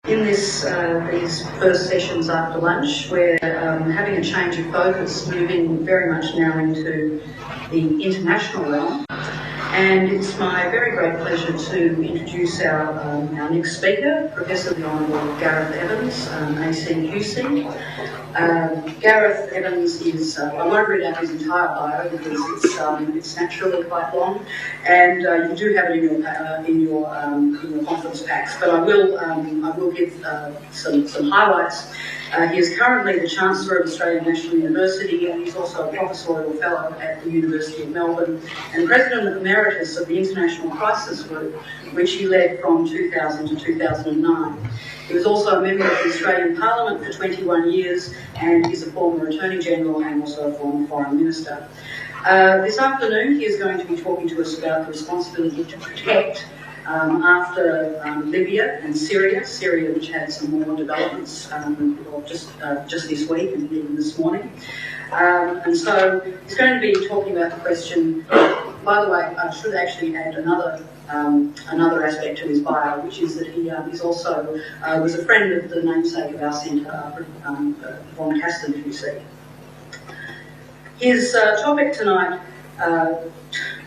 In these first sessions after lunch, we're having a change of focus, moving very much now into the international realm. And it's my very great pleasure to introduce our next speaker, Professor the Honourable Gareth Evans, ACQC. Gareth Evans is, I won't read out his entire bio because it's naturally quite long, and you do have it in your conference packs. But I will give some highlights. He is currently the Chancellor of Australian National University, and he's also a professorial fellow at the University of Melbourne and President Emeritus of the International Crisis Group, which he led from 2000 to 2009. He was also a member of the Australian Parliament for 21 years, and is a former Attorney General and also a former Foreign Minister. This afternoon he is going to be talking to us about the responsibility to protect after Libya and Syria, which had some more developments just this week and even this morning. And so he's going to be talking about the question. By the way, I should actually add another aspect to his bio, which is that he also was a friend of the namesake of our centre, von Castan QC. His topic tonight,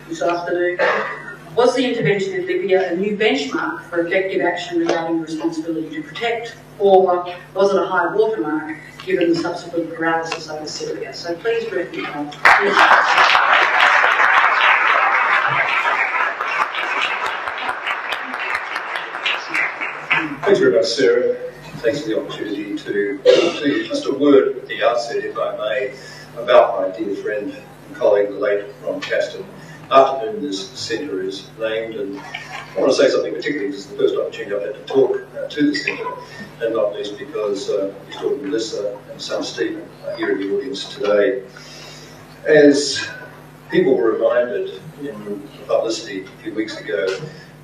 this afternoon, was the intervention in Libya a new benchmark for effective action regarding responsibility to protect, or was it a high watermark given the subsequent paralysis over Syria? So please recognise. Thanks very much, Sarah. Thanks for the opportunity to talk to you. Just a word at the outset, if I may, about my dear friend and colleague, the late Ron Castan, after whom this centre is named. And I want to say something particularly because it's the first opportunity I've had to talk to the centre, and not least because he's talking to Melissa and son Stephen here in the audience today. As people were reminded in the publicity a few weeks ago,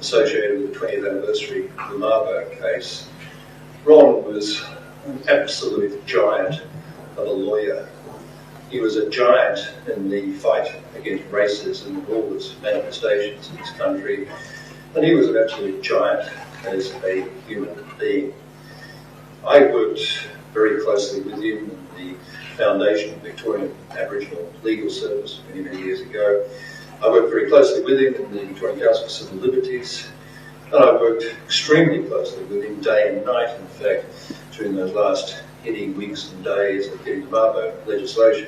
associated with the 20th anniversary of the Marbo case, Ron was an absolute giant of a lawyer. He was a giant in the fight against racism and all its manifestations in this country, and he was an absolute giant as a human being. I worked very closely with him in the foundation of Victorian Aboriginal Legal Service many, many years ago. I worked very closely with him in the Victorian Council for Civil Liberties, and I worked extremely closely with him day and night, in fact, during those last heady weeks and days of getting the Marbo legislation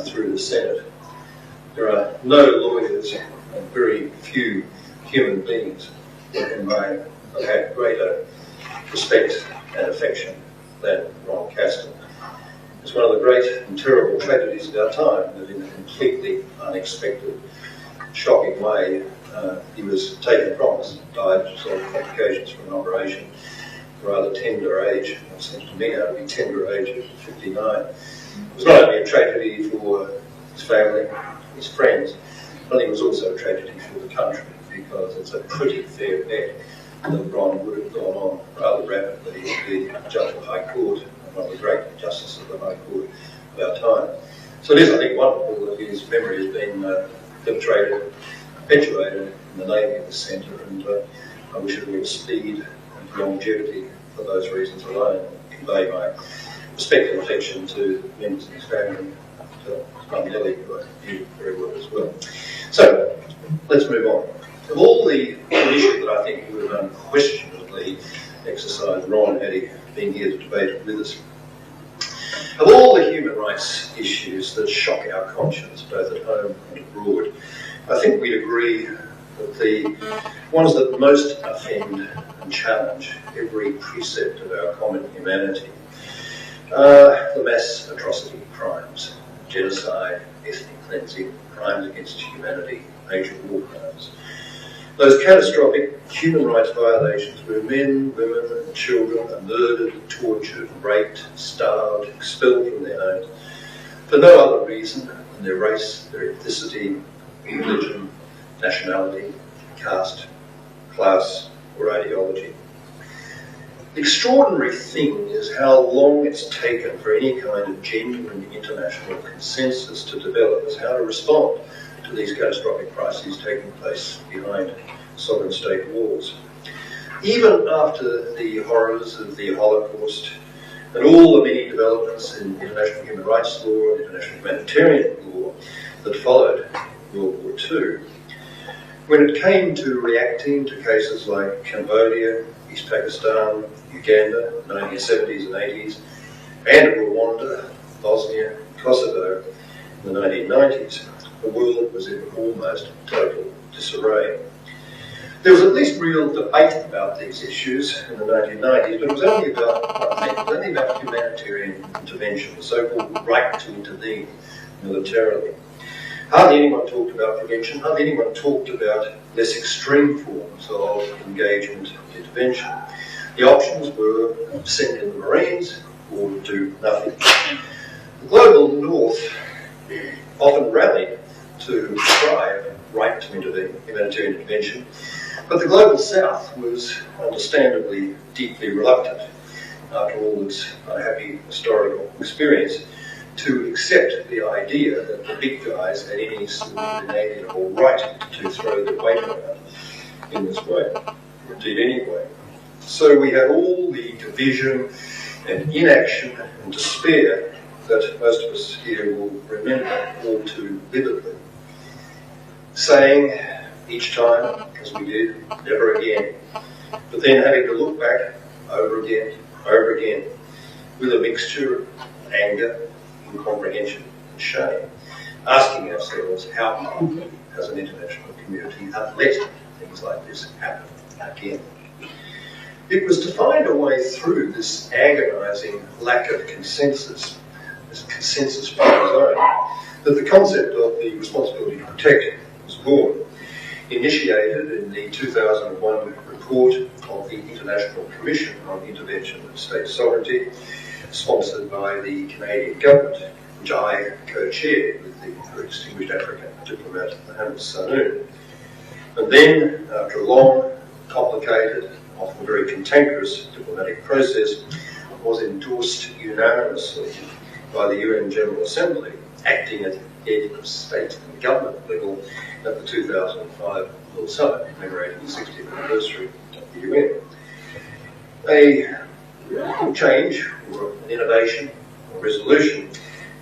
through the Senate. There are no lawyers and very few human beings for whom I have had greater respect and affection than Ron Castan. It's one of the great and terrible tragedies of our time that in a completely unexpected, shocking way, he was taken from us, died of complications from an operation, rather tender age, it seems to me now to be tender age of 59. It was not only a tragedy for his family, his friends, but it was also a tragedy for the country, because it's a pretty fair bet that Ron would have gone on rather rapidly to be Judge of the High Court, and one of the great justices of the High Court of our time. So it is, I think, wonderful that his memory has been perpetuated in the naming of the centre, and I wish it all speed and longevity for those reasons alone. Convey my respect and affection to members of his family, to Mum Nellie, who I knew very well as well. So, let's move on. Of all the issues that I think would have unquestionably exercised Ron had he been here to debate it with us, of all the human rights issues that shock our conscience, both at home and abroad, I think we'd agree that the ones that most offend and challenge every precept of our common humanity are the mass atrocity crimes, genocide, ethnic cleansing, crimes against humanity, major war crimes. Those catastrophic human rights violations where men, women and children are murdered, tortured, raped, starved, expelled from their homes for no other reason than their race, their ethnicity, religion, nationality, caste, class or ideology. The extraordinary thing is how long it's taken for any kind of genuine international consensus to develop as how to respond to these catastrophic crises taking place behind sovereign state walls. Even after the horrors of the Holocaust and all the many developments in international human rights law and international humanitarian law that followed World War II, when it came to reacting to cases like Cambodia, East Pakistan, Uganda, 1970s and 80s, and Rwanda, Bosnia, Kosovo in the 1990s, the world was in almost total disarray. There was at least real debate about these issues in the 1990s, but it was only about one thing. It was only about humanitarian intervention, the so-called right to intervene militarily. Hardly anyone talked about prevention, hardly anyone talked about less extreme forms of engagement and intervention. The options were send in the Marines or do nothing. The global north often rallied to prescribe right to intervene, humanitarian intervention, but the global south was understandably deeply reluctant, after all its unhappy historical experience, to accept the idea that the big guys had any sort of inalienable right to throw their weight around in this way, indeed anyway. So we had all the division and inaction and despair that most of us here will remember all too vividly, saying each time, as we did, never again, but then having to look back over again, with a mixture of anger, incomprehension and shame, asking ourselves how could we, as an international community, have let things like this happen again. It was to find a way through this agonising lack of consensus, this consensus by design, that the concept of the responsibility to protect was born, initiated in the 2001 report of the International Commission on Intervention and State Sovereignty, sponsored by the Canadian government, which I co-chaired with the very distinguished African diplomat Mohamed Sahnoun. And then, after a long, complicated, often very cantankerous diplomatic process, was endorsed unanimously by the UN General Assembly, acting at the head of state and government level at the 2005 World Summit, commemorating the 60th anniversary of the UN. A change, or an innovation, or resolution,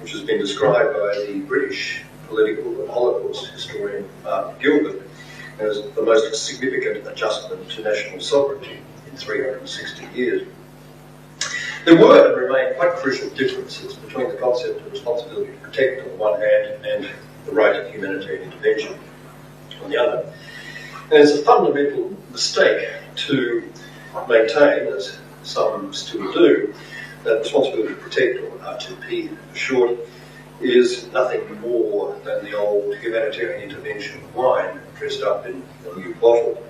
which has been described by the British political and Holocaust historian Martin Gilbert as the most significant adjustment to national sovereignty in 360 years. There were and remain quite crucial differences between the concept of responsibility to protect on the one hand and the right of humanitarian intervention on the other. And it's a fundamental mistake to maintain, as some still do, that responsibility to protect, or R2P for short, is nothing more than the old humanitarian intervention wine dressed up in a new bottle.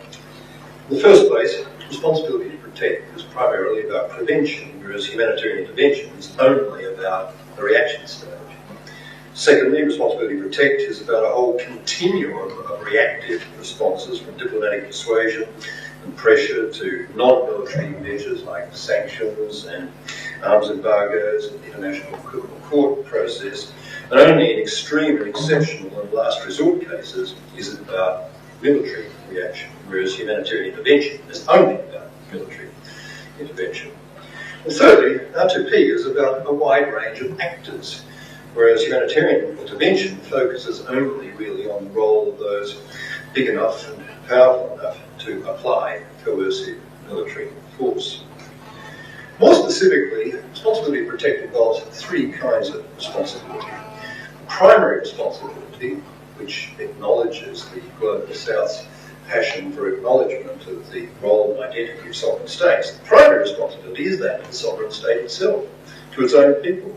In the first place, responsibility to protect is primarily about prevention, whereas humanitarian intervention is only about the reaction stage. Secondly, responsibility to protect is about a whole continuum of reactive responses, from diplomatic persuasion and pressure to non-military measures like sanctions and arms embargoes and the International Criminal Court process. And only in extreme and exceptional and last resort cases is it about military reaction, whereas humanitarian intervention is only about military intervention. And thirdly, R2P is about a wide range of actors, whereas humanitarian intervention focuses only really on the role of those big enough and powerful enough to apply coercive military force. More specifically, responsibility to protect involves three kinds of responsibility. Primary responsibility, which acknowledges the global South's passion for acknowledgement of the role and identity of sovereign states. The primary responsibility is that of the sovereign state itself, to its own people.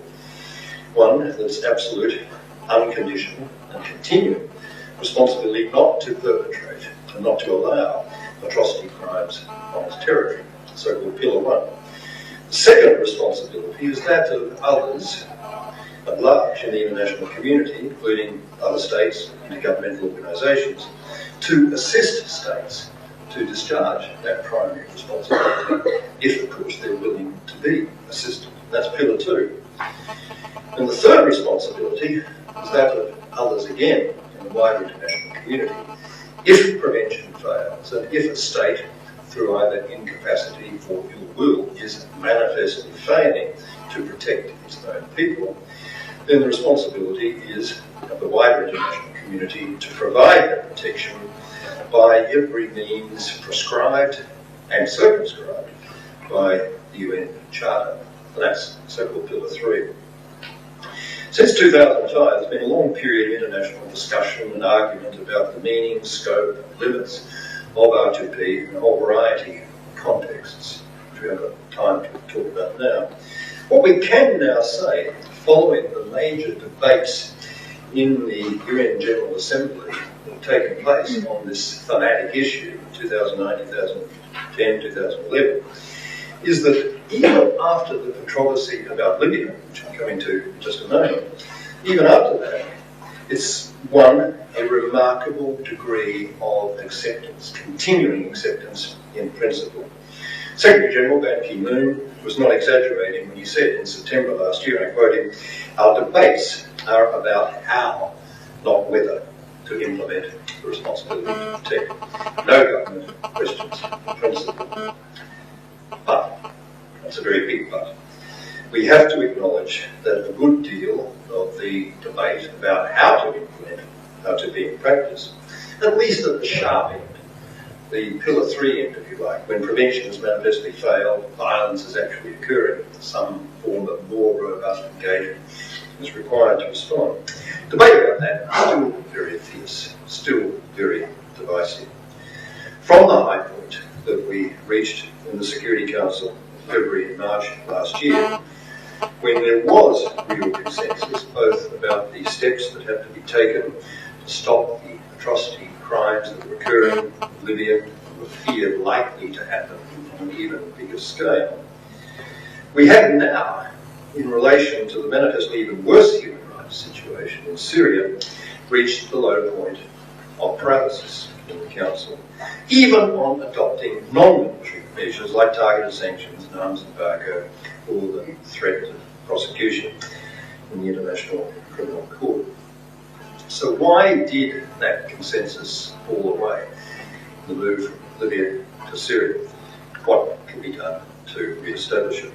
One that's absolute, unconditional and continuing responsibility not to perpetrate and not to allow atrocity crimes on its territory, the so-called Pillar 1. The second responsibility is that of others at large in the international community, including other states and intergovernmental organisations, to assist states to discharge that primary responsibility, if of course they're willing to be assisted. That's Pillar 2. And the third responsibility is that of others again in the wider international community. If prevention fails, and if a state through either incapacity or ill will is manifestly failing to protect its own people, then the responsibility is of the wider international community to provide that protection by every means prescribed and circumscribed by the UN Charter. And that's so-called Pillar 3. Since 2005, there's been a long period of international discussion and argument about the meaning, scope, and limits of R2P in a whole variety of contexts, which we haven't got time to talk about now. What we can now say, following the major debates in the UN General Assembly that have taken place on this thematic issue in 2009, 2010, 2011, is that even after the controversy about Libya, which I'll come into in just a moment, even after that, it's won a remarkable degree of acceptance, continuing acceptance in principle. Secretary General Ban Ki-moon was not exaggerating when he said in September last year, and I quote him, "Our debates are about how, not whether, to implement the responsibility to protect. No government questions the principle." But, that's a very big but, we have to acknowledge that a good deal of the debate about how to implement, how to be in practice, at least at the sharp end, the Pillar 3 end, if you like, when prevention has manifestly failed, violence is actually occurring, some form of more robust engagement is required to respond. Debate about that is still very fierce, still very divisive. From the high point that we reached in the Security Council in February and March last year, when there was real consensus both about the steps that have to be taken to stop the atrocity crimes that were occurring in Libya and were feared likely to happen on an even bigger scale. We have now, in relation to the manifestly even worse human rights situation in Syria, reached the low point of paralysis in the Council, even on adopting non-military measures like targeted sanctions and arms embargo or the threat of prosecution in the International Criminal Court. So why did that consensus fall away, the move from Libya to Syria? What can be done to re-establish it?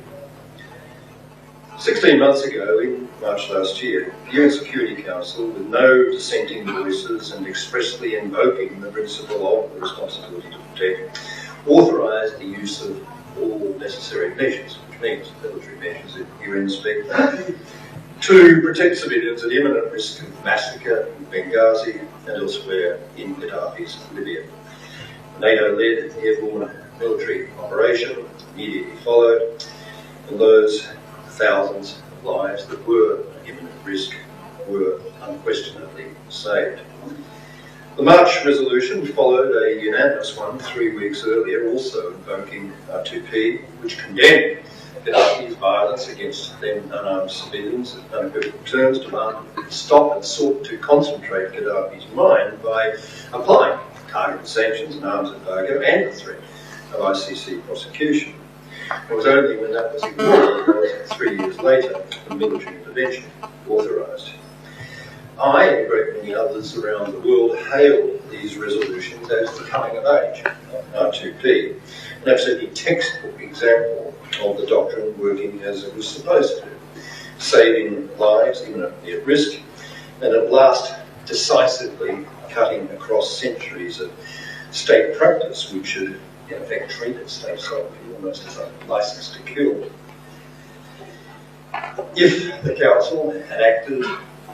16 months ago, in March last year, the UN Security Council, with no dissenting voices and expressly invoking the principle of the responsibility to protect, authorised the use of all necessary measures, which means military measures in UN speak, to protect civilians at imminent risk of massacre in Benghazi and elsewhere in Gaddafi's Libya. The NATO-led airborne military operation immediately followed, and those thousands of lives that were at imminent risk were unquestionably saved. The March resolution followed a unanimous one 3 weeks earlier, also invoking R2P, which condemned Gaddafi's violence against then unarmed civilians in unequivocal terms, demanded that it stop and sought to concentrate Gaddafi's mind by applying targeted sanctions and arms embargo and the threat of ICC prosecution. It was only when that was ignored that 3 years later the military intervention authorised. I and a great many others around the world hailed these resolutions as the coming of age of R2P, an absolutely textbook example of the doctrine working as it was supposed to, saving lives imminently at risk, and at last decisively cutting across centuries of state practice which had in effect treated state sovereignty almost as a licence to kill. If the Council had acted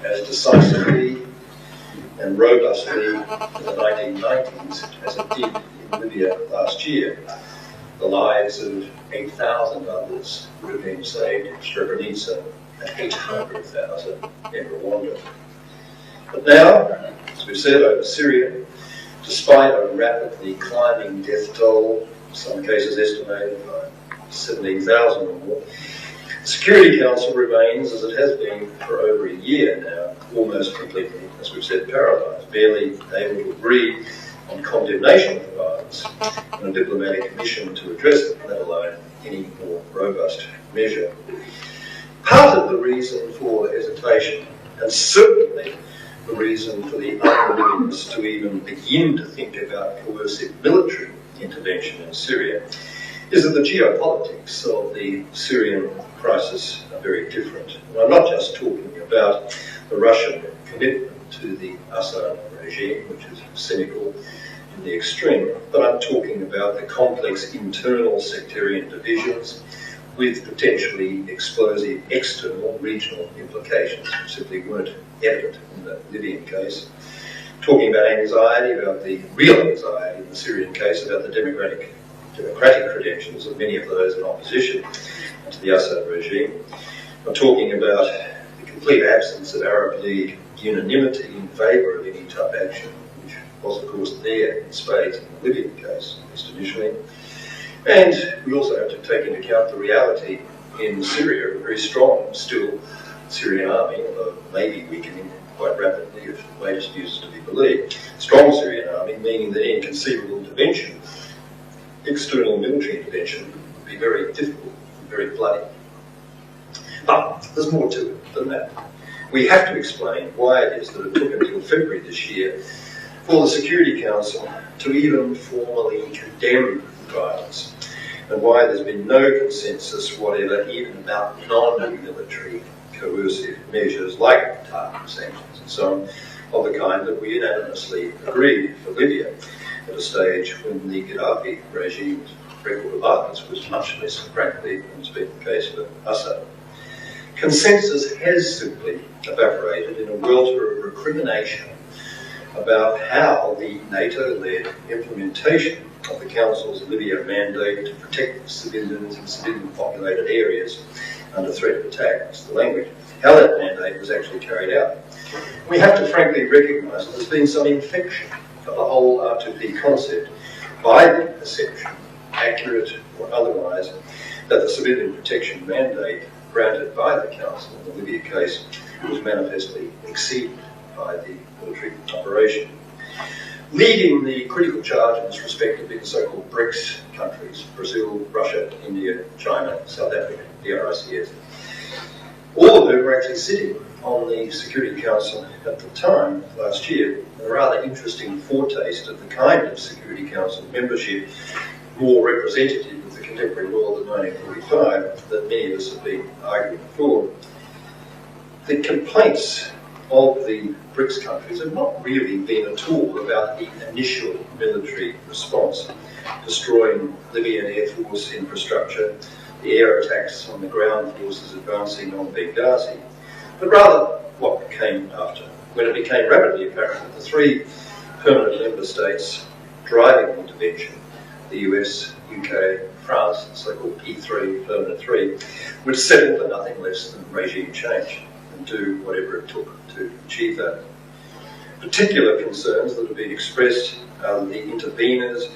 as decisively and robustly in the 1990s as it did in Libya last year, the lives of 8,000 others would have been saved in Srebrenica and 800,000 in Rwanda. But now, as we've said, over Syria, despite a rapidly climbing death toll, in some cases estimated by 17,000 or more, the Security Council remains, as it has been for over a year now, almost completely, as we've said, paralysed, barely able to agree on condemnation of violence and a diplomatic mission to address it, let alone any more robust measure. Part of the reason for the hesitation, and certainly the reason for the unwillingness to even begin to think about coercive military intervention in Syria is that the geopolitics of the Syrian crisis are very different. And I'm not just talking about the Russian commitment to the Assad regime, which is cynical in the extreme, but I'm talking about the complex internal sectarian divisions with potentially explosive external regional implications, which simply weren't evident in the Libyan case. Talking about anxiety, about the real anxiety in the Syrian case, about the democratic credentials of many of those in opposition to the Assad regime. I'm talking about the complete absence of Arab League unanimity in favour of any tough action, which was of course there in spades in the Libyan case, at least initially. And we also have to take into account the reality in Syria, a very strong still Syrian army, although maybe weakening quite rapidly if the latest news is to be believed. Strong Syrian army, meaning that any conceivable intervention, external military intervention, would be very difficult and very bloody. But there's more to it than that. We have to explain why it is that it took until February this year for the Security Council to even formally condemn violence, and why there's been no consensus whatever even about non-military coercive measures like targeted sanctions and so on, of the kind that we unanimously agreed for Libya at a stage when the Gaddafi regime's record of violence was much less, frankly, than has been the case for Assad. Consensus has simply evaporated in a welter of recrimination about how the NATO-led implementation of the Council's Libya mandate to protect civilians in civilian-populated areas under threat of attack, is the language, how that mandate was actually carried out. We have to frankly recognise that there's been some infection of the whole R2P concept by the perception, accurate or otherwise, that the civilian protection mandate granted by the Council in the Libya case was manifestly exceeded by the military operation. Leading the critical charge in this respect have been the so-called BRICS countries, Brazil, Russia, India, China, South Africa, BRICS. All of whom were actually sitting on the Security Council at the time, last year, a rather interesting foretaste of the kind of Security Council membership more representative of the contemporary world of 1945 that many of us have been arguing for. The complaints of the BRICS countries have not really been at all about the initial military response, destroying Libyan Air Force infrastructure, the air attacks on the ground forces advancing on Benghazi, but rather what came after, when it became rapidly apparent that the three permanent member states driving the intervention, the US, UK, France, the so-called P3, permanent three, would settle for nothing less than regime change and do whatever it took to achieve that. Particular concerns that have been expressed are that the interveners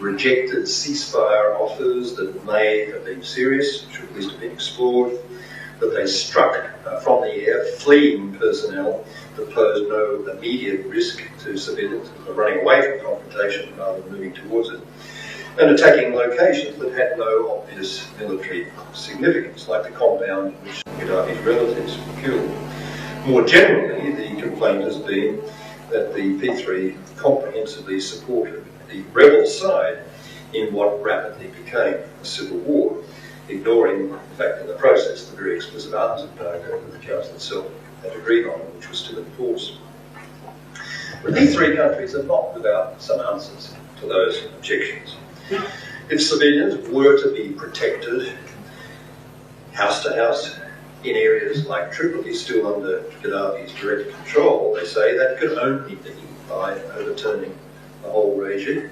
rejected ceasefire offers that may have been serious, should at least have been explored, that they struck from the air fleeing personnel that posed no immediate risk to civilians, that were running away from confrontation rather than moving towards it, and attacking locations that had no obvious military significance, like the compound in which Gaddafi's relatives were killed. More generally, the complaint has been that the P3 comprehensively supported the rebel side in what rapidly became a civil war, ignoring the fact in the process the very explicit arms embargo that the Council itself had agreed on, which was still in force. The P3 countries are not without some answers to those objections. If civilians were to be protected house to house in areas like Tripoli, still under Gaddafi's direct control, they say that could only be by overturning the whole regime.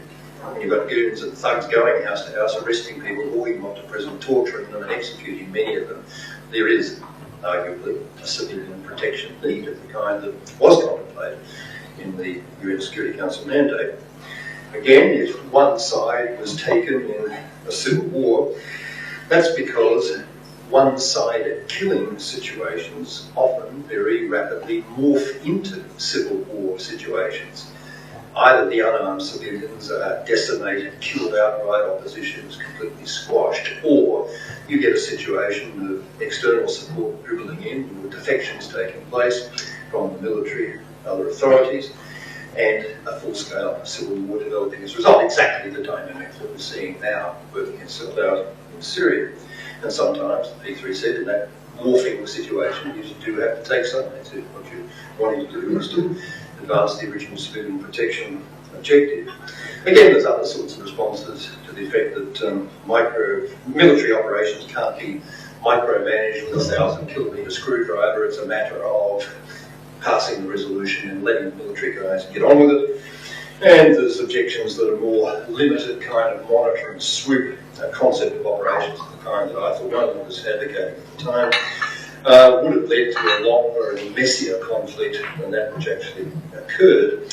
You've got goons and thugs going house to house, arresting people, hauling them off to prison, torturing them and executing many of them. There is arguably a civilian protection need of the kind that was contemplated in the UN Security Council mandate. Again, if one side was taken in a civil war, that's because one-sided killing situations often very rapidly morph into civil war situations. Either the unarmed civilians are decimated, killed outright, opposition is completely squashed, or you get a situation of external support dribbling in, or defections taking place from the military and other authorities, and a full-scale civil war developing as a result. Exactly the dynamic that we're seeing now working itself out in Syria. And sometimes, the P3 said, in that morphing situation, you do have to take sides. What you're wanting to do is to advance the original civilian protection objective. Again, there's other sorts of responses to the effect that military operations can't be micromanaged with a 1,000-kilometre screwdriver. It's a matter of passing the resolution and letting the military guys get on with it. And there's objections that are more limited kind of monitoring swoop concept of operations, the kind that I thought one of them was advocating at the time, would have led to a longer and messier conflict than that which actually occurred.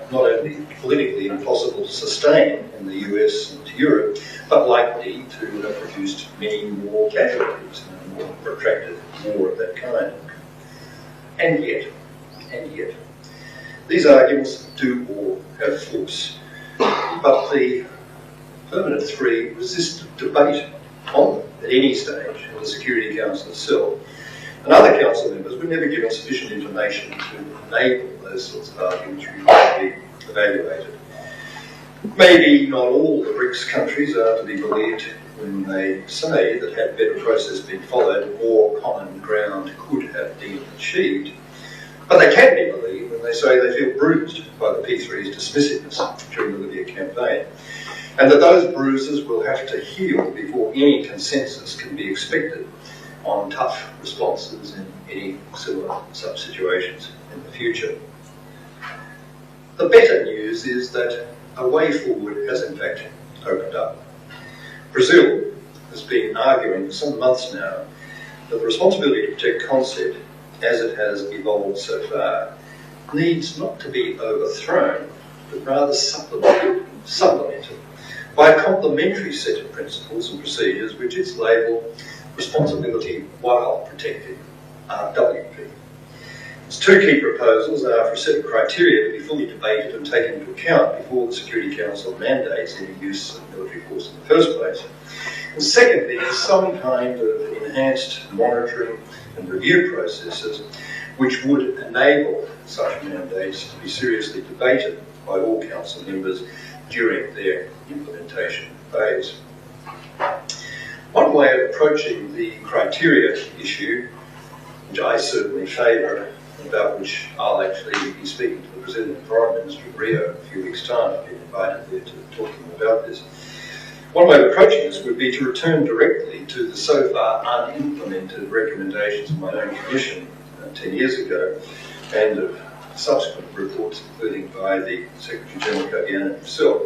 Not only politically impossible to sustain in the US and Europe, but likely to have produced many more casualties and a more protracted war of that kind. And yet, these arguments do all have force. But the permanent three resist debate on them at any stage in the Security Council itself. And other council members were never given sufficient information to enable those sorts of arguments to be evaluated. Maybe not all the BRICS countries are to be believed when they say that had better process been followed, more common ground could have been achieved. But they can be believed when they say they feel bruised by the P3's dismissiveness during the Libya campaign, and that those bruises will have to heal before any consensus can be expected on tough responses in any similar such situations in the future. The better news is that a way forward has in fact opened up. Brazil has been arguing for some months now that the responsibility to protect concept, as it has evolved so far, needs not to be overthrown, but rather supplemented by a complementary set of principles and procedures which it's labelled responsibility while protecting, RWP. Its two key proposals are for a set of criteria to be fully debated and taken into account before the Security Council mandates any use of military force in the first place. And secondly, some kind of enhanced monitoring and review processes which would enable such mandates to be seriously debated by all council members during their implementation phase. One way of approaching the criteria issue, which I certainly favour, and about which I'll actually be speaking to the Brazilian Foreign Minister in Rio in a few weeks' time. I've been invited there to talk to him about this. One way of approaching this would be to return directly to the so far unimplemented recommendations of my own commission 10 years ago, and of subsequent reports, including by the Secretary-General Castan himself,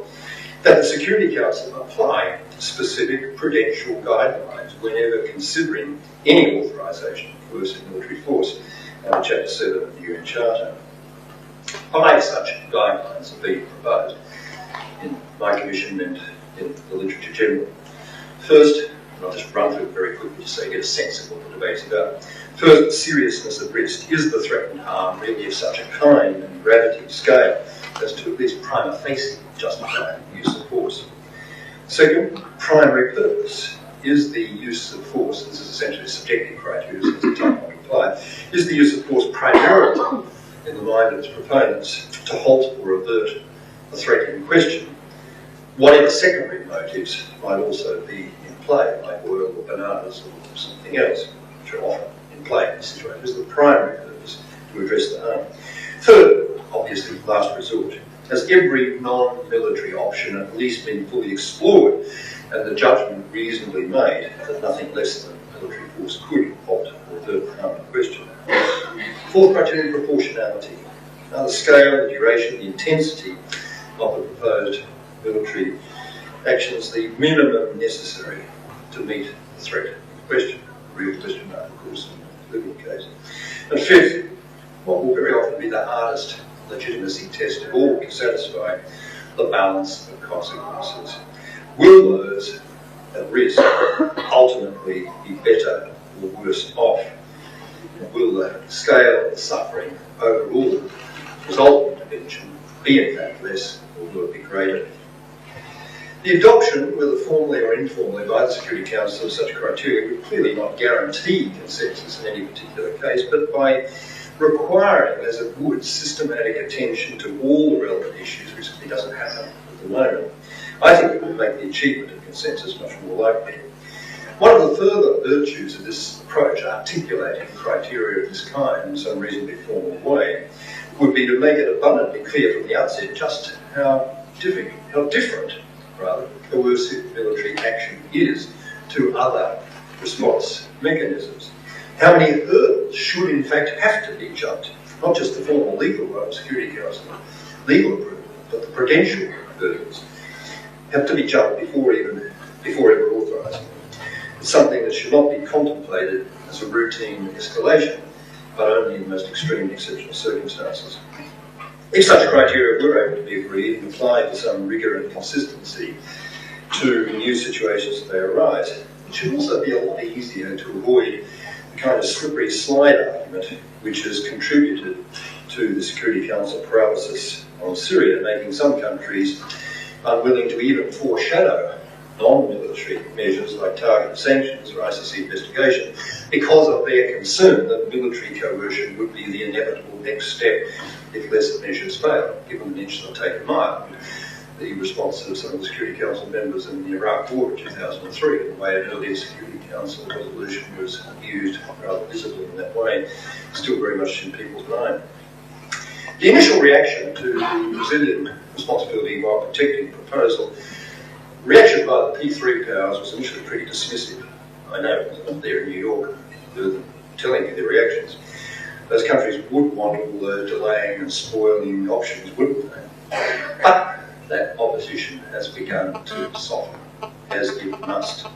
that the Security Council apply specific prudential guidelines whenever considering any authorisation of coercive military force, Chapter 7 of the UN Charter. 5 such guidelines have been proposed in my commission and in the literature generally. First, and I'll just run through it very quickly so you get a sense of what the debate's about. First, seriousness of risk. Is the threatened harm really of such a kind and gravity scale as to at least prima facie justify the use of force? Second, primary purpose. Is the use of force, this is essentially a subjective criteria, so it's a tough one to apply, is the use of force primarily, in the mind of its proponents, to halt or avert the threat in question? Whatever secondary motives might also be in play, like oil or bananas or something else, which are often in play in this situation, is the primary purpose to address the harm. Third, obviously, last resort, has every non-military option at least been fully explored and the judgment reasonably made that nothing less than military force could halt or avert the harm in question? Fourth criterion, proportionality. Now, the scale, the duration, the intensity of the proposed military actions, the minimum necessary to meet the threat in question. Real question mark, of course, in the Libyan case. And fifth, what will very often be the hardest legitimacy test of all to satisfy the balance of consequences. Will those at risk ultimately be better or worse off? And will the scale of the suffering overall result in intervention be in fact less, or will it be greater? The adoption, whether formally or informally, by the Security Council of such criteria would clearly not guarantee consensus in any particular case, but by requiring, as it would, systematic attention to all the relevant issues, which simply doesn't happen at the moment. I think it would make the achievement of consensus much more likely. One of the further virtues of this approach, articulating criteria of this kind in some reasonably formal way, would be to make it abundantly clear from the outset just how different, coercive military action is to other response mechanisms. How many hurdles should in fact have to be jumped? Not just the formal legal one, Security Council, legal approval, but the prudential hurdles have to be jumped before even authorising. It's something that should not be contemplated as a routine escalation, but only in most extreme exceptional circumstances. If such criteria were able to be agreed and applied with some rigour and consistency to new situations as they arise, it should also be a lot easier to avoid the kind of slippery slide argument which has contributed to the Security Council paralysis on Syria, making some countries unwilling to even foreshadow non-military measures like targeted sanctions or ICC investigation because of their concern that military coercion would be the inevitable next step if lesser measures fail, given the nature of take in mind the response of some of the Security Council members in the Iraq War in 2003, the way an earlier Security Council resolution was used rather visibly in that way, still very much in people's mind. The initial reaction to the Brazilian responsibility while protecting proposal, reaction by the P3 powers was initially pretty dismissive. I know, because I was there in New York, telling me their reactions. Those countries would want all the delaying and spoiling options, wouldn't they? But that opposition has begun to soften, as it must.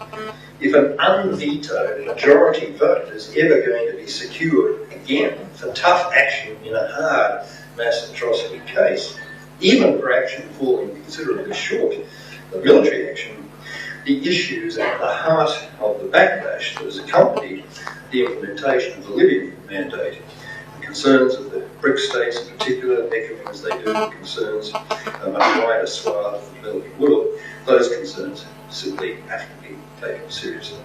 If an unvetoed majority vote is ever going to be secured again for tough action in a hard mass atrocity case, even for action falling considerably short of military action, the issues at the heart of the backlash that has accompanied the implementation of the Libyan mandate, the concerns of the BRIC states in particular, echoing as they do the concerns of a much wider swath of the developing world, those concerns simply have to be taken seriously.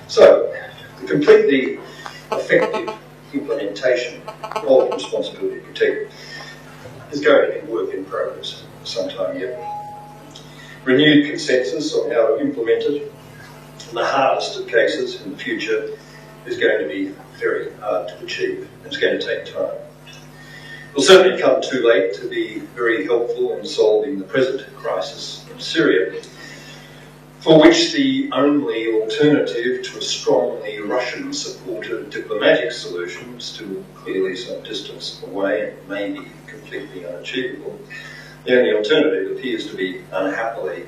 So, the completely effective implementation of responsibility to protect is going to be work in progress for some time yet. Renewed consensus on how to implement it in the hardest of cases in the future is going to be very hard to achieve. It's going to take time. It will certainly come too late to be very helpful in solving the present crisis in Syria, for which the only alternative to a strongly Russian-supported diplomatic solution, still clearly some distance away and may be completely unachievable, the only alternative appears to be, unhappily,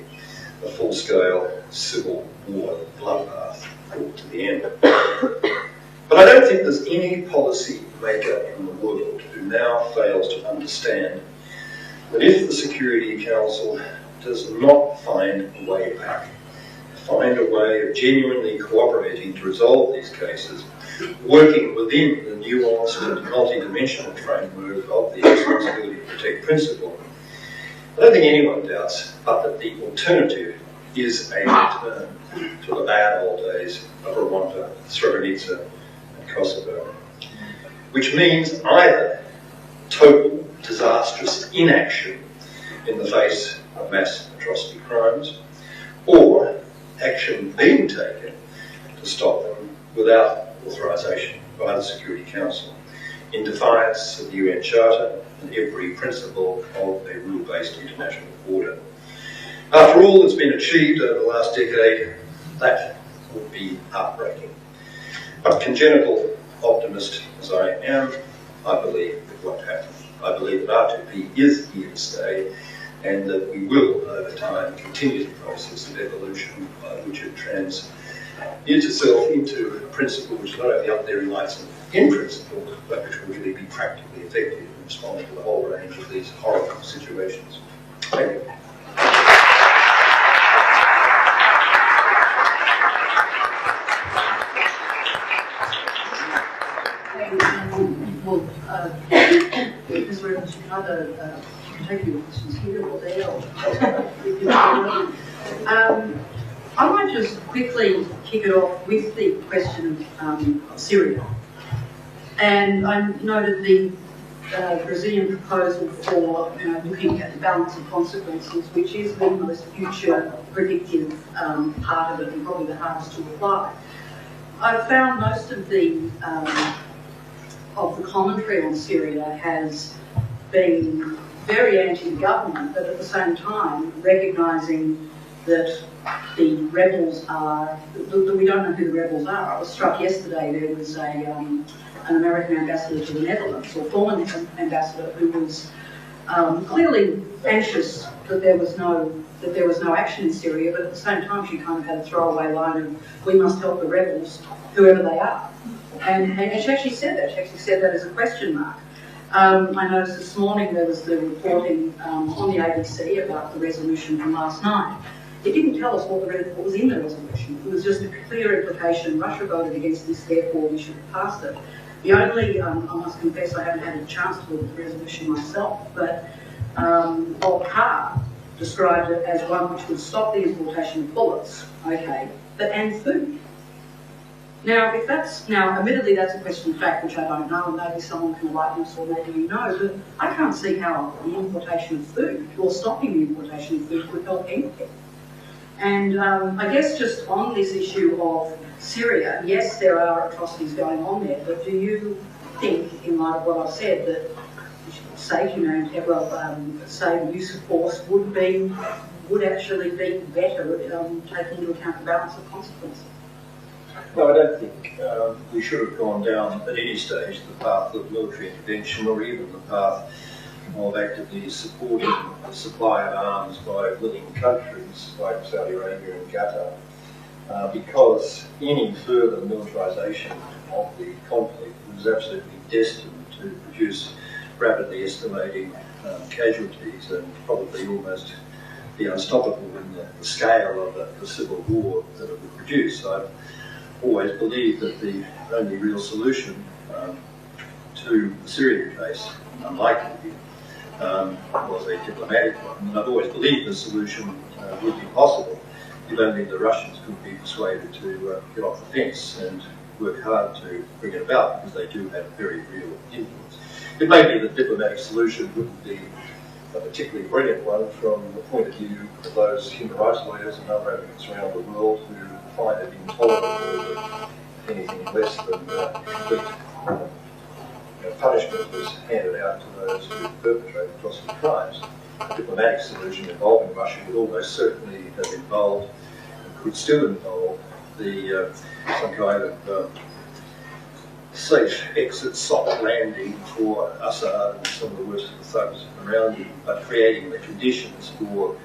a full-scale civil war bloodbath brought to the end. But I don't think there's any policy maker in the world who now fails to understand that if the Security Council does not find a way back, find a way of genuinely cooperating to resolve these cases, working within the nuanced and multi-dimensional framework of the responsibility to protect principle, I don't think anyone doubts but that the alternative is a return to the bad old days of Rwanda, Srebrenica and Kosovo, which means either total disastrous inaction in the face of mass atrocity crimes, or action being taken to stop them without authorisation by the Security Council, in defiance of the UN Charter and every principle of a rule-based international order. After all that's been achieved over the last decade, that would be heartbreaking. But congenital optimist as I am, I believe it won't happen. I believe that R2P is here to stay, and that we will, over time, continue the process of evolution by which it transmutes itself into a principle which is not only up there in lights in principle, but which will really be practically effective in responding to the whole range of these horrible situations. Thank you. Because we're either taking your questions here or there, or I might just quickly kick it off with the question of Syria. And I noted the Brazilian proposal for looking at the balance of consequences, which is the most future predictive part of it and probably the hardest to apply. I've found most of the commentary on Syria has been very anti-government, but at the same time recognising that the rebels are, that we don't know who the rebels are. I was struck yesterday there was an American ambassador to the Netherlands, or former ambassador, who was clearly anxious that there was no action in Syria, but at the same time she kind of had a throwaway line of, we must help the rebels, whoever they are. And she actually said that. She actually said that as a question mark. I noticed this morning there was the reporting on the ABC about the resolution from last night. It didn't tell us what was in the resolution. It was just a clear implication. Russia voted against this, therefore we should have passed it. The only, I must confess, I haven't had a chance to look at the resolution myself, but Bob Carr described it as one which would stop the importation of bullets, okay, and food. Now, if that's, admittedly that's a question of fact which I don't know, and maybe someone can enlighten us or maybe you know, but I can't see how the importation of food or stopping the importation of food would help anything. And I guess just on this issue of Syria, yes, there are atrocities going on there, but do you think, in light of what I've said, that safe the use of force would actually be better, taking into account the balance of consequences? No, I don't think we should have gone down at any stage the path of military intervention, or even the path of actively supporting the supply of arms by willing countries like Saudi Arabia and Qatar, because any further militarisation of the conflict was absolutely destined to produce rapidly escalating casualties and probably almost be unstoppable in the scale of the civil war that it would produce. I've always believed that the only real solution to the Syrian case, unlikely, was a diplomatic one. And I've always believed the solution would be possible if only the Russians could be persuaded to get off the fence and work hard to bring it about, because they do have very real influence. It may be that diplomatic solution wouldn't be a particularly brilliant one from the point of view of those human rights lawyers and other advocates around the world who find it intolerable that anything less than complete punishment was handed out to those who perpetrate atrocity crimes. A diplomatic solution involving Russia would almost certainly have involved, and could still involve, some kind of safe exit, soft landing for Assad and some of the worst of the thugs around him, but creating the conditions for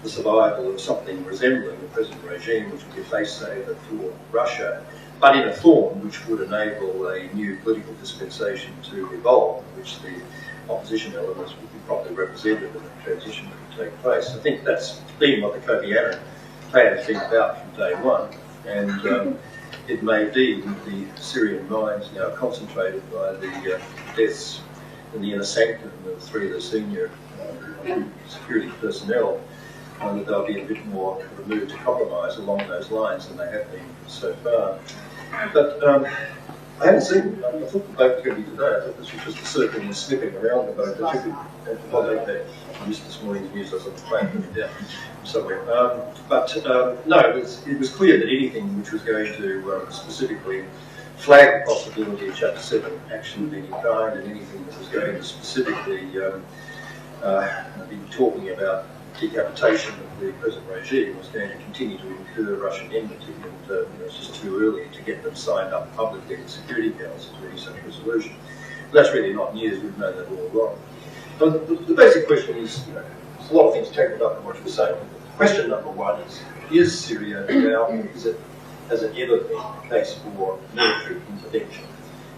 the survival of something resembling the present regime, which would be face-saver for Russia, but in a form which would enable a new political dispensation to evolve, in which the opposition elements would be properly represented and the transition could take place. I think that's been what the Kofi Annan plan has been about from day one, and it may be with the Syrian minds now concentrated by the deaths in the inner sanctum of three of the senior security personnel, that they'll be a bit more removed to compromise along those lines than they have been so far. But I haven't seen, I thought the boat was going to be today. I thought this was just a circling and snipping around the boat. I missed this morning's news. I was on the plane coming down somewhere. No, it was clear that anything which was going to specifically flag the possibility of Chapter 7 action of any kind, and anything that was going to specifically be talking about decapitation of the present regime was going to continue to incur Russian enmity, and it's just too early to get them signed up publicly in the Security Council to any such resolution. But that's really not news. We've known that all along. But the basic question is, there's a lot of things tangled up in what you're saying. Question number one is Syria now, has it ever been a case for military intervention?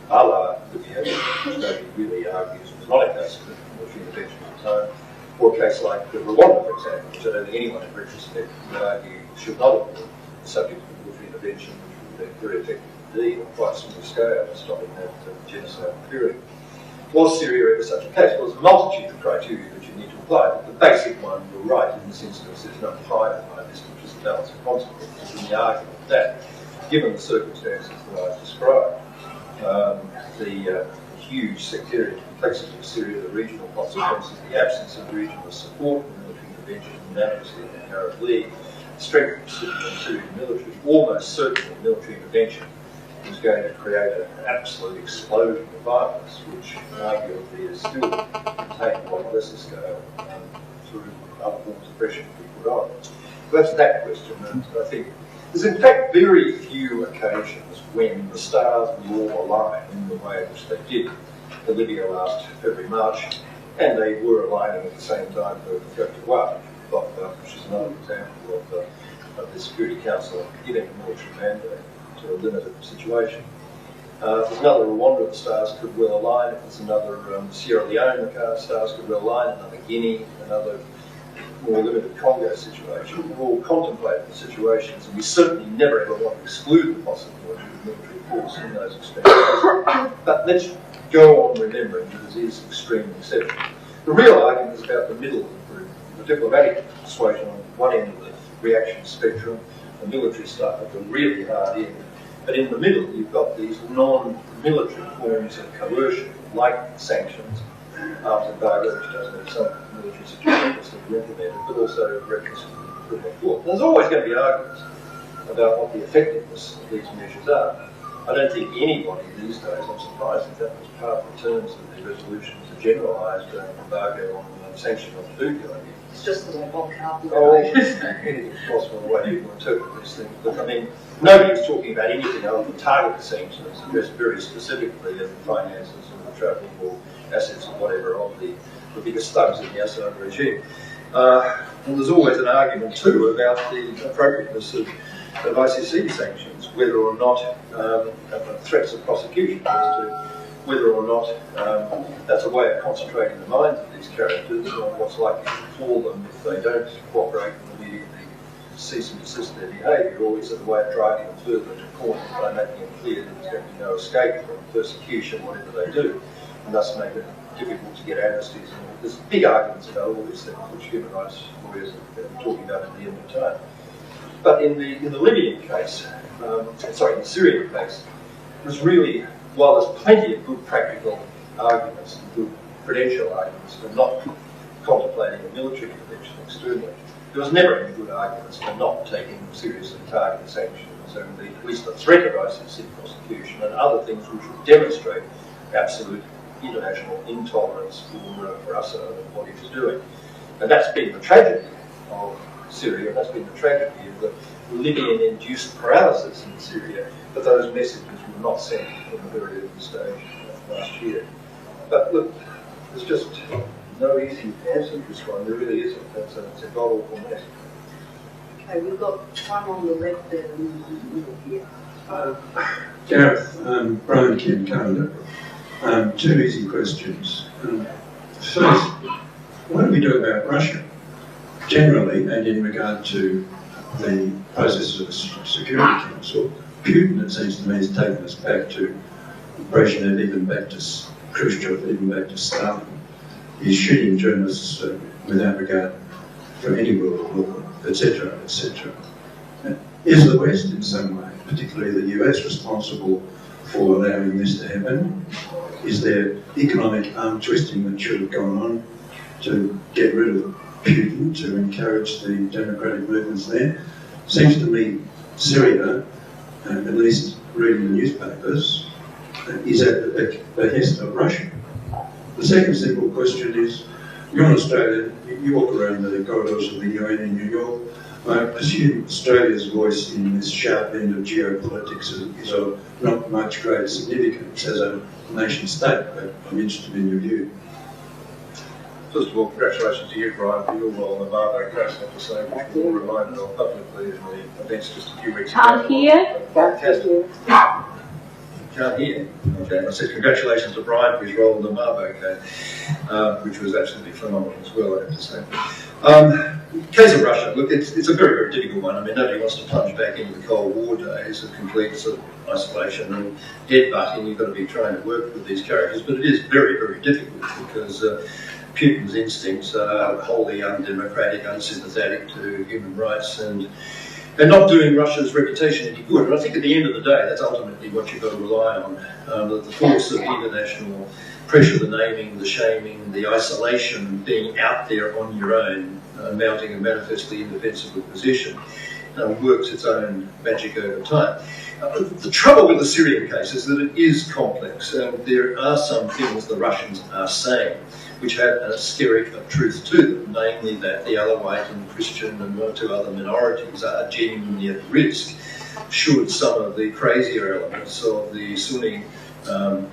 A la Libya, which nobody really argues was not a case for military intervention at the time, or a case like Rwanda, for example, which I don't think anyone in retrospect would argue should not have been the subject of military intervention, which would have been very effective indeed on quite a small scale in stopping that genocide period. Was Syria ever such a case? Well, there's a multitude of criteria that you need to apply. But the basic one, you're right, in this instance, there's no higher than this, which is the balance of consequences, and the argument that, given the circumstances that I've described, the huge sectarian complexity of Syria, the regional consequences, the absence of regional support, military intervention unanimously in the Arab League, strength of the Syrian military, almost certainly military intervention is going to create an absolute explosion of violence, which arguably is still contained on a lesser scale through other forms of pressure we put on. So that's that question, and I think there's in fact very few occasions when the stars will all align in the way in which they did for Libya last February, March, and they were aligning at the same time for Cote d'Ivoire, which is another example of the Security Council giving a military mandate to a limited situation. There's another Rwanda, the stars could well align. If there's another Sierra Leone, the stars could well align. Another Guinea, another more limited Congo situation. We're all contemplating the situations, and we certainly never ever want to exclude the possibility of military force in those extremes. But let's go on remembering that it is extreme exception. The real argument is about the middle of the group, the diplomatic persuasion on one end of the reaction spectrum, the military stuff at the really hard end. But in the middle, you've got these non-military forms of coercion, like sanctions, arms embargo, which does have some military securities that are implemented, but also reference to the criminal court. There's always going to be arguments about what the effectiveness of these measures are. I don't think anybody these days, I'm surprised if that was part of the terms of the resolution, to generalised embargo on sanction on food going in. It's just the way Bob Carter anything's possible the way people interpret these things. But I mean, nobody's talking about anything other than targeted sanctions addressed very specifically at the finances or the travel or assets or whatever of the biggest thugs in the Assad regime. And there's always an argument too about the appropriateness of ICC sanctions, whether or not threats of prosecution, as to whether or not that's a way of concentrating the minds of these characters on what's likely to befall them if they don't cooperate and immediately cease and desist their behaviour, or is it a way of driving them further into court by making it clear that there's going to be no escape from persecution, whatever they do, and thus make it difficult to get amnesties. And there's big arguments about all these things, which human rights lawyers have been talking about at the end of time. But in the Libyan case, in the Syrian case, there's really, while there's plenty of good practical arguments and good prudential arguments for not contemplating a military intervention externally, there was never any good arguments for not taking seriously targeted sanctions and at least the threat of ICC prosecution and other things which would demonstrate absolute international intolerance for Assad and what he was doing. And that's been the tragedy of Syria, and that's been the tragedy of the Libyan-induced paralysis in Syria, but those messages were not sent from a very early stage last year. But look, there's just no easy answer to this one. There really isn't. It's a god-awful mess. Okay, we've got one on the left there and one on the middle here. Gareth, Brian Kim, Canada. Two easy questions. First, what do we do about Russia? Generally, and in regard to the process of the Security Council, Putin, it seems to me, has taken us back to Brezhnev, even back to Khrushchev, even back to Stalin. He's shooting journalists without regard for any rule of law, etc., etc. Is the West in some way, particularly the US, responsible for allowing this to happen? Is there economic arm twisting that should have gone on to get rid of Putin, to encourage the democratic movements there? Seems to me Syria, at least reading the newspapers, is at the behest of Russia. The second simple question is, you're in Australia, you walk around the corridors of the UN in New York. I presume Australia's voice in this sharp end of geopolitics is of not much great significance as a nation state, but I'm interested in your view. First of all, congratulations to you, Brian, for your role in the Marbo case, I have to say, which we were reminded of publicly in the events just a few weeks ago. Can't hear. Can't hear. Okay, I said congratulations to Brian for his role in the Marbo case, which was absolutely phenomenal as well, I have to say. Case of Russia, look, it's a very, very difficult one. I mean, nobody wants to plunge back into the Cold War days of complete sort of isolation and deadbutting. You've got to be trying to work with these characters, but it is very, very difficult because Putin's instincts are wholly undemocratic, unsympathetic to human rights, and and not doing Russia's reputation any good. And I think at the end of the day, that's ultimately what you've got to rely on. The force of international pressure, the naming, the shaming, the isolation, being out there on your own, mounting a manifestly indefensible position, works its own magic over time. The trouble with the Syrian case is that it is complex, and there are some things the Russians are saying which have an asterisk of truth to them, namely that the Alawite and Christian and one or two other minorities are genuinely at risk should some of the crazier elements of the Sunni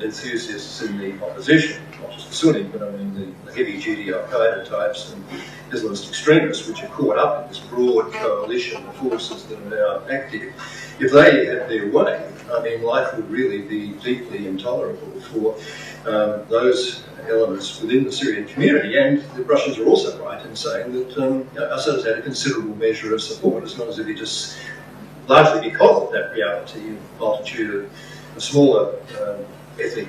enthusiasts in the opposition, not just the Sunni, but I mean the heavy-duty Al-Qaeda types and Islamist extremists, which are caught up in this broad coalition of forces that are now active. If they had their way, I mean, life would really be deeply intolerable for those elements within the Syrian community. And the Russians are also right in saying that Assad has had a considerable measure of support. It's not as if he just, largely because of that reality of multitude of smaller ethnic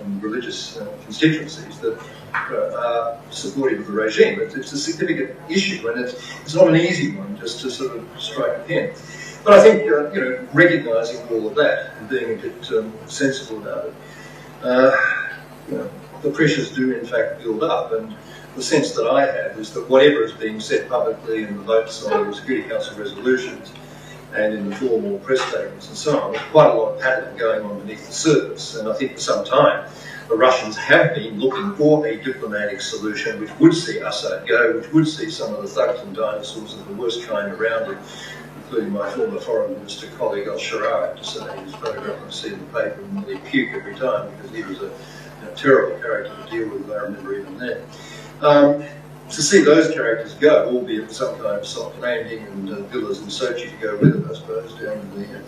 and religious constituencies that are supportive of the regime. It's a significant issue, and it's not an easy one just to sort of strike a pin. But I think, recognising all of that and being a bit sensible about it, the pressures do in fact build up, and the sense that I have is that whatever is being said publicly in the votes on the Security Council resolutions and in the formal press statements and so on, there's quite a lot of pattern going on beneath the surface, and I think for some time the Russians have been looking for a diplomatic solution which would see Assad go, which would see some of the thugs and dinosaurs of the worst kind around him, including my former foreign minister colleague Al-Sharawi, to say his photograph I see in the paper and nearly puke every time because he was a terrible character to deal with, I remember even then. To see those characters go, albeit with some kind of soft landing and villas in Sochi to go with it, I suppose, down in the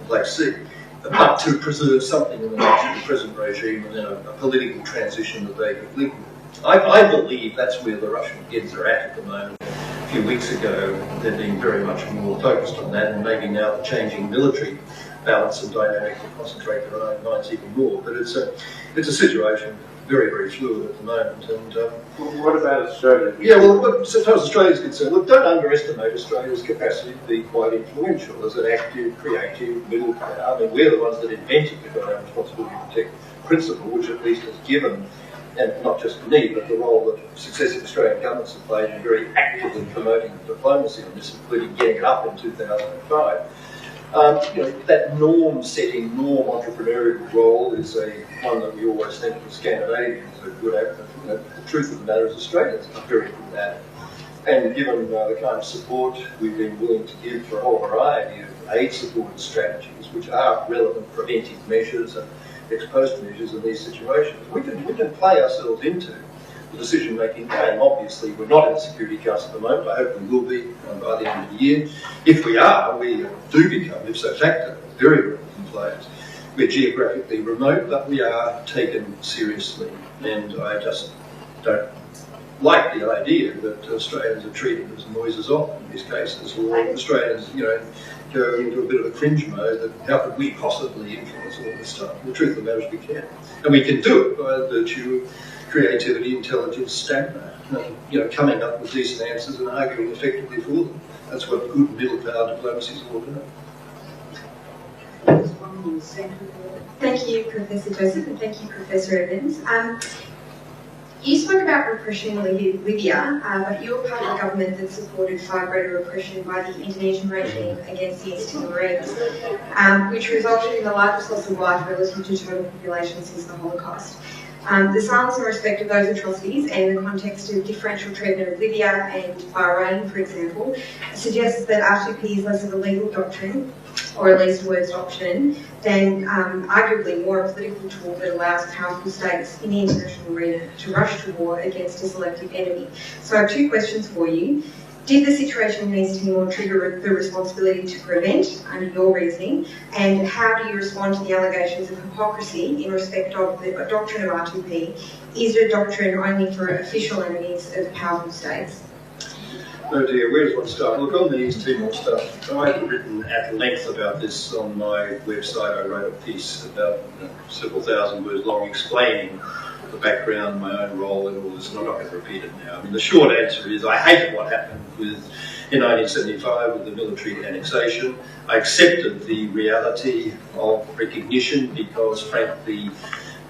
Black Sea, but to preserve something in the nature of the present regime and then a political transition that they could live with. I believe that's where the Russian heads are at the moment. A few weeks ago, they're being very much more focused on that, and maybe now the changing military balance and dynamic will concentrate their own minds even more. But it's a situation very, very fluid at the moment. And what about Australia? Yeah, well, so far as Australia is concerned, look, don't underestimate Australia's capacity to be quite influential as an active, creative middle player. I mean, we're the ones that invented the Government Responsibility to Protect principle, which at least has given, and not just me, but the role that successive Australian governments have played in very actively promoting diplomacy on this, including getting it up in 2005. That norm-setting, norm-entrepreneurial role is one that we always think of Scandinavians are good at. The truth of the matter is Australians are very good at it. And given the kind of support we've been willing to give for a whole variety of aid-supported strategies, which are relevant preventive measures and ex-post measures in these situations, we can play ourselves into the decision-making game. Obviously, we're not in the Security Council at the moment. I hope we will be by the end of the year. If we are, we do become, ipso facto, very relevant players. We're geographically remote, but we are taken seriously. And I just don't like the idea that Australians are treated as noises off in these cases, or Australians, go into a bit of a cringe mode that how could we possibly influence all this stuff? The truth of the matter is we can. And we can do it by virtue of creativity, intelligence, stamina, coming up with decent answers and arguing effectively for them. That's what good middle power diplomacy is all about. Thank you, Professor Joseph, and thank you, Professor Evans. You spoke about repression in Libya, but you were part of a government that supported far greater repression by the Indonesian regime against the East Timorese, which resulted in the largest loss of life relative to total population since the Holocaust. The silence in respect of those atrocities and the context of differential treatment of Libya and Bahrain, for example, suggests that R2P is less of a legal doctrine, or at least a worst option, than arguably more a political tool that allows powerful states in the international arena to rush to war against a selective enemy. So I have two questions for you. Did the situation in East Timor trigger the responsibility to prevent, under your reasoning, and how do you respond to the allegations of hypocrisy in respect of the doctrine of R2P? Is it a doctrine only for official enemies of powerful states? Oh dear, where does one start? Look, on the East Timor stuff, I've written at length about this on my website. I wrote a piece about several thousand words long explaining the background, my own role in all this, and I'm not going to repeat it now. I mean, the short answer is I hated what happened in 1975 with the military annexation. I accepted the reality of recognition because, frankly,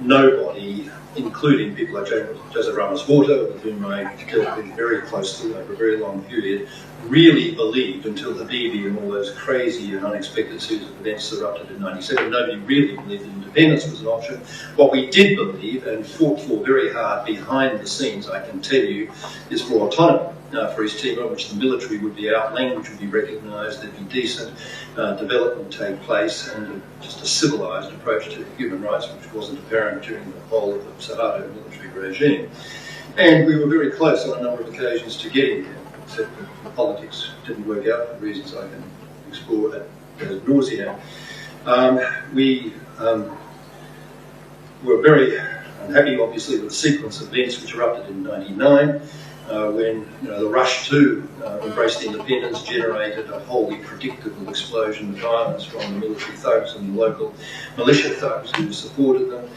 nobody, including people like Joseph Ramos-Horta, with whom I dealt with very closely over a very long period, really believed until Habibi and all those crazy and unexpected series of events erupted in '97. Nobody really believed that independence was an option. What we did believe and fought for very hard behind the scenes, I can tell you, is for autonomy for East Timor, in which the military would be out, language would be recognised, there'd be decent development take place, and just a civilised approach to human rights, which wasn't apparent during the whole of the Suharto military regime. And we were very close on a number of occasions to getting there, except that the politics didn't work out for reasons I can explore ad nauseam. We were very unhappy, obviously, with the sequence of events which erupted in '99. When the rush to embrace the independence generated a wholly predictable explosion of violence from the military thugs and the local militia thugs who supported them.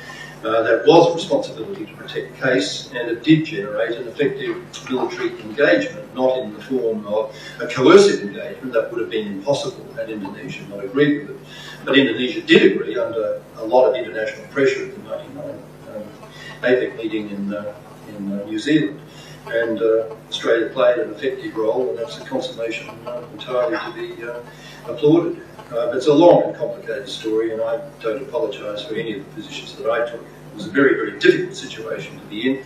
That was a responsibility to protect the case, and it did generate an effective military engagement, not in the form of a coercive engagement. That would have been impossible had Indonesia not agreed with it. But Indonesia did agree under a lot of international pressure at the '99 APEC meeting in New Zealand. And Australia played an effective role, and that's a consummation entirely to be applauded. But it's a long and complicated story, and I don't apologise for any of the positions that I took. It was a very, very difficult situation to be in,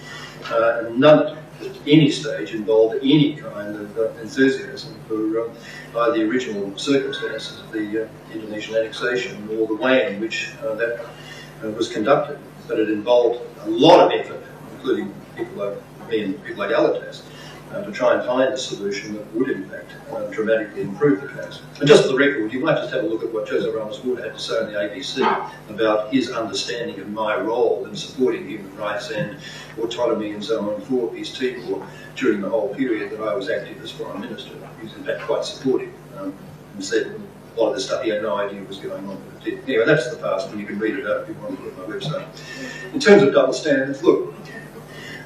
and none at any stage involved any kind of enthusiasm for either the original circumstances of the Indonesian annexation or the way in which that was conducted. But it involved a lot of effort, including people like me and people like Alatas, to try and find a solution that would in fact dramatically improve the case. And just for the record, you might just have a look at what Joseph Ramos-Horta had to say on the ABC about his understanding of my role in supporting human rights and autonomy and so on for East Timor during the whole period that I was active as Foreign Minister. He was in fact quite supportive and said a lot of the stuff he had no idea was going on. But it did. Anyway, that's the past, and you can read it out if you want to look at my website. In terms of double standards, look,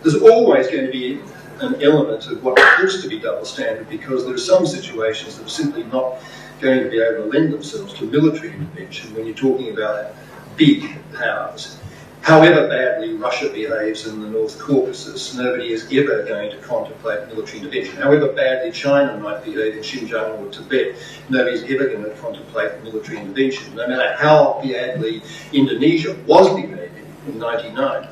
there's always going to be an element of what looks to be double standard because there are some situations that are simply not going to be able to lend themselves to military intervention when you're talking about big powers. However badly Russia behaves in the North Caucasus, nobody is ever going to contemplate military intervention. However badly China might behave in Xinjiang or Tibet, nobody's ever going to contemplate military intervention. No matter how badly Indonesia was behaving in '99,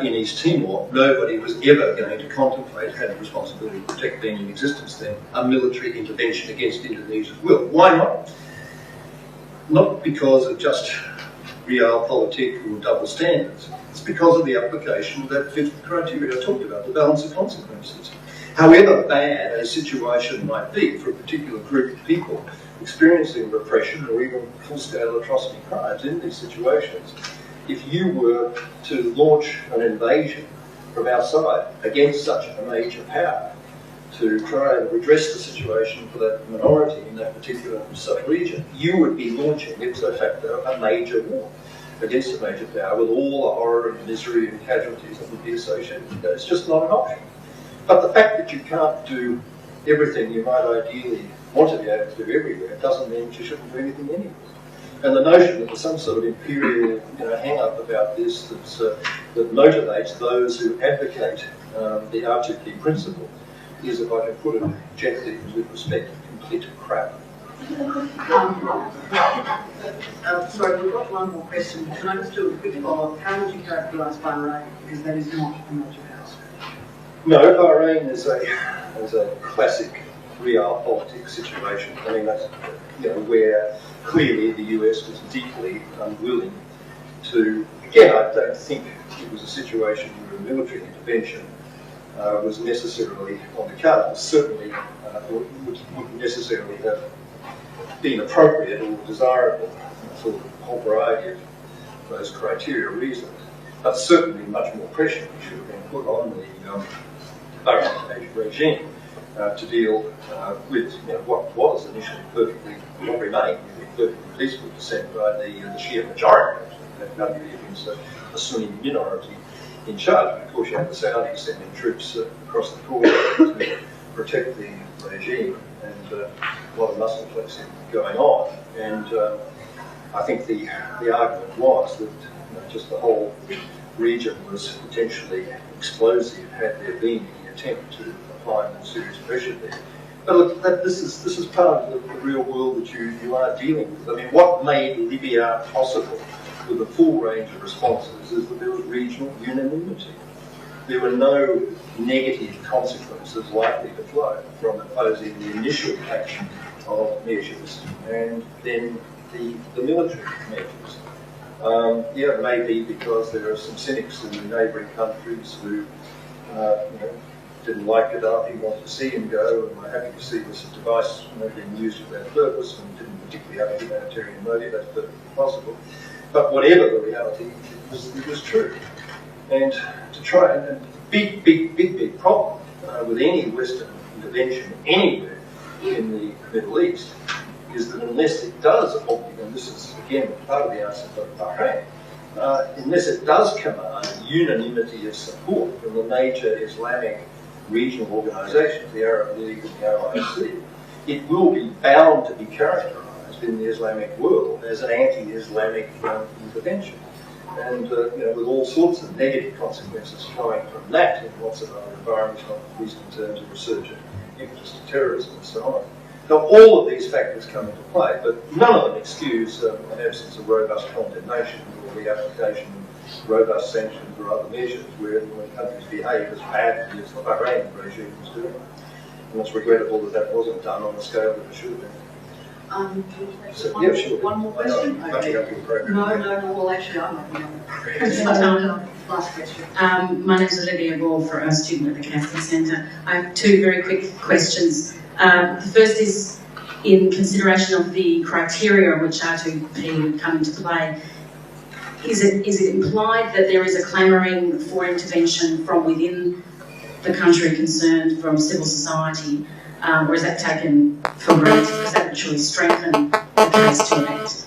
in East Timor, nobody was ever going to contemplate, had a responsibility to protect being in existence then, a military intervention against Indonesia's will. Why not? Not because of just realpolitik or double standards. It's because of the application of that fifth criteria I talked about, the balance of consequences. However bad a situation might be for a particular group of people experiencing repression or even full-scale atrocity crimes in these situations, if you were to launch an invasion from outside against such a major power to try and redress the situation for that minority in that particular sub-region, you would be launching, ipso facto, a major war against a major power with all the horror and misery and casualties that would be associated with that. It's just not an option. But the fact that you can't do everything you might ideally want to be able to do everywhere doesn't mean that you shouldn't do anything anywhere. And the notion that there's some sort of imperial hang-up about this that motivates those who advocate the atrocity principle is, if I can put it gently with respect, complete crap. Sorry, we've got one more question. Can I just do a quick follow-up? How would you characterise Bahrain? Because that is not a major power. No, Bahrain is a classic realpolitik situation. I mean, that's where clearly the US was deeply unwilling to. Again, I don't think it was a situation where a military intervention was necessarily on the cards. Certainly, wouldn't necessarily have been appropriate or desirable for a whole variety of those criteria reasons. But certainly, much more pressure should have been put on the Bahrain regime to deal with what was initially perfectly, what remained perfectly peaceful dissent by the Shia majority of that country against a Sunni minority in charge. And of course, you have the Saudis sending troops across the border to protect the regime, and a lot of muscle flexing going on. And I think the argument was that just the whole region was potentially explosive had there been any attempt to apply more serious pressure there. But look, this is part of the real world that you are dealing with. I mean, what made Libya possible with a full range of responses is that there was regional unanimity. There were no negative consequences likely to flow from imposing the initial action of measures and then the military measures. Yeah, maybe because there are some cynics in the neighbouring countries who didn't like Gaddafi, wanted to see him go, and were happy to see this device being used for that purpose, and didn't particularly have a humanitarian motive. That's perfectly possible. But whatever the reality, it was true. And to try and big problem with any Western intervention anywhere in the Middle East is that unless it does, and this is again part of the answer for Bahrain, unless it does command unanimity of support from the major Islamic regional organisations, the Arab League and the OIC, it will be bound to be characterised in the Islamic world as an anti-Islamic intervention. And with all sorts of negative consequences flowing from that in lots of other environments, not least in terms of resurgent impetus to terrorism and so on. Now, all of these factors come into play, but none of them excuse an absence of robust condemnation or the application of robust sanctions or other measures where countries behave as badly as the Bahrain regime was doing. And it's regrettable that that wasn't done on the scale that it should have been. Yeah, sure. One more question? No, well actually I'm not. Last question. My name is Olivia Wolf, a student at the Castan Centre. I have two very quick questions. The first is in consideration of the criteria on which R2P come into play. Is it implied that there is a clamouring for intervention from within the country concerned, from civil society, or is that taken for granted? Does that actually strengthen the case to enact?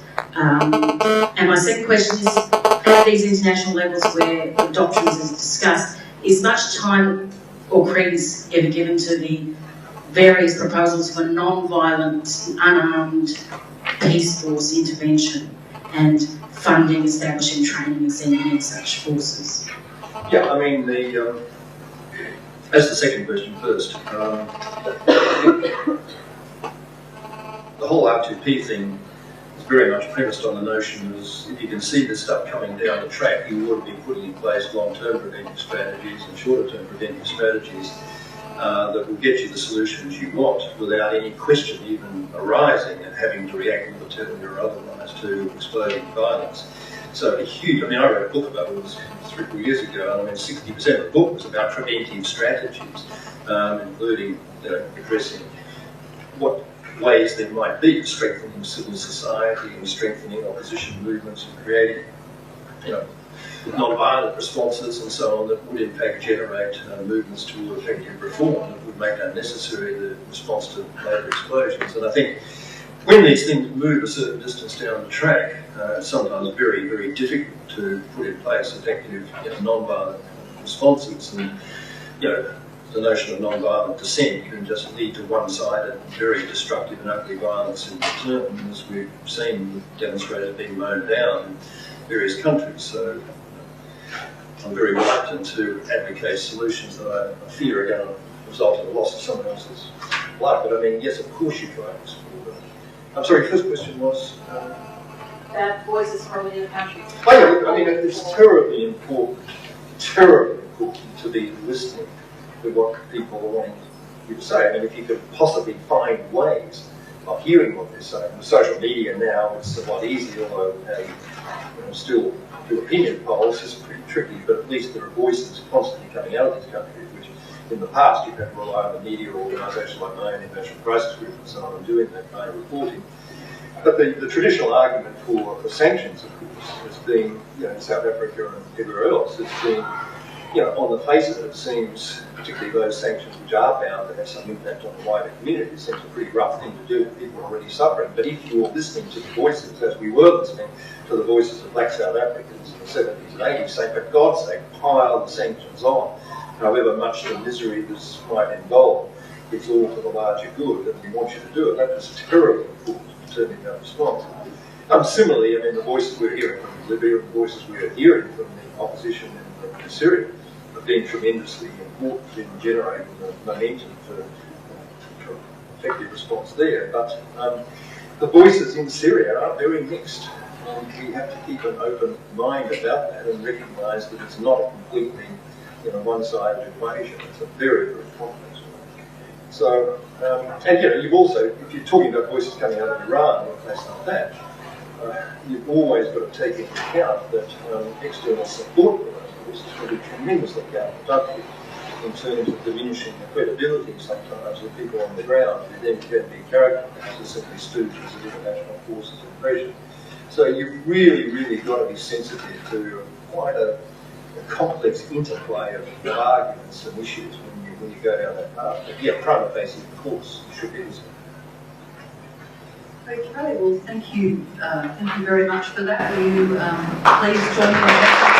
And my second question is, at these international levels where the doctrines is discussed, is much time or credence ever given to the various proposals for non-violent, unarmed peace force intervention and funding, establishing, training and sending in such forces? Yeah, I mean, as the second question first, the whole R2P thing is very much premised on the notion is if you can see this stuff coming down the track, you ought to be putting in place long-term preventive strategies and shorter-term preventive strategies that will get you the solutions you want without any question even arising and having to react militarily or otherwise to exploding violence. So a huge, I mean, I wrote a book about it, it was 3 or 4 years ago, and I mean 60% of the book was about preventive strategies, including addressing what ways there might be to strengthening civil society and strengthening opposition movements and creating, non-violent responses and so on that would in fact generate movements toward effective reform that would make unnecessary the response to later explosions. And I think when these things move a certain distance down the track, it's sometimes very, very difficult to put in place effective non-violent responses. And the notion of non-violent dissent can just lead to one-sided, very destructive and ugly violence in return, as we've seen demonstrated being mown down in various countries. So I'm very reluctant to advocate solutions that I fear are going to result in the loss of someone else's life. But I mean, yes, of course you try to explore that. I'm sorry, first question was? Voices from within the country. Oh, yeah, I mean, it's terribly important to be listening to what people are wanting you to say. I mean, if you could possibly find ways of hearing what they're saying. With social media now, it's a lot easier, although still do opinion polls, it's pretty tricky, but at least there are voices constantly coming out of these countries, which in the past you've had to rely on the media or organisations like mine, International Crisis Group and so on, and doing that kind of reporting. But the traditional argument for sanctions, of course, has been, in South Africa and everywhere else, it's been, on the face of it, it seems, particularly those sanctions which are bound to have some impact on the wider community, it seems a pretty rough thing to do with people already suffering. But if you're listening to the voices, as we were listening to the voices of black South Africans in the 70s and 80s, saying, for God's sake, pile the sanctions on, however much the misery this might involve, it's all for the larger good and we want you to do it. That was terribly important in determining our response. Similarly, I mean, the voices we're hearing from Libya and the voices we're hearing from the opposition in Syria have been tremendously important in generating the momentum for effective response there. But the voices in Syria are very mixed. We have to keep an open mind about that and recognise that it's not a completely one-sided equation. It's a very, very complex one. So, and you've also, if you're talking about voices coming out of Iran or a place like that, you've always got to take into account that external support for those voices can be tremendously counterproductive in terms of diminishing the credibility sometimes of people on the ground who then can be characterised as simply stooges of international forces of pressure. So you've really, really got to be sensitive to quite a complex interplay of arguments and issues when you go down that path. But yeah, prima facie, of course, you should be listening. Okay, well, thank you very much for that. Will you please join me in